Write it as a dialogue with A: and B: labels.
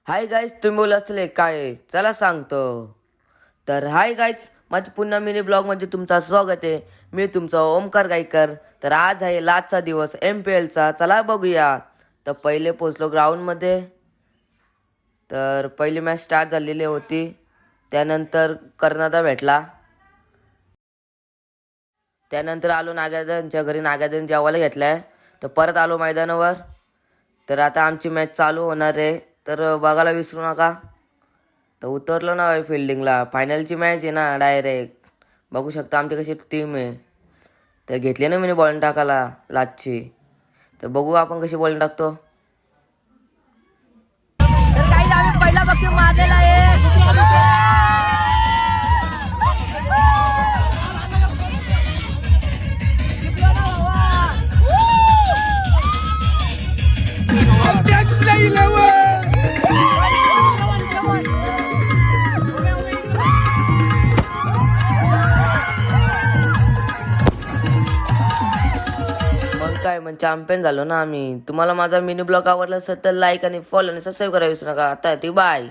A: Hi guys, तुम्ही बोला असले काय, चला सांगतो. तर हाय गाईज, माझ्या पुन्हा मिनी ब्लॉगमध्ये तुमचं स्वागत आहे. मी तुमचा ओमकार गायकर. तर आज आहे लास्टचा दिवस MPLचा. चला बघूया. तर पहिले पोचलो ग्राउंडमध्ये. तर पहिली मॅच स्टार्ट झालेली होती. त्यानंतर कर्नादा भेटला. त्यानंतर आलो नागार्जुनच्या घरी, नागार्जुन जेवायला घेतलाय. तर परत आलो मैदानावर. तर आता आमची मॅच चालू होणार आहे, तर बघायला विसरू नका. तर उतरलो ना फिल्डिंगला. फायनलची मॅच आहे ना डायरेक्ट. बघू शकता आमची कशी टीम आहे. तर घेतली ना मी बॉलिंग टाकायला लाचची. तर बघू आपण कशी बॉलिंग टाकतो. तर काही आम्ही पहिला बक्षीस मारलेला आहे. मग काय, मग चॅम्पियन झालो ना आम्ही. तुम्हाला माझा मिनी ब्लॉग आवडला असेल तर लाईक आणि फॉलो आणि सबस्क्राईब करायला विसरू नका. आता ती बाय.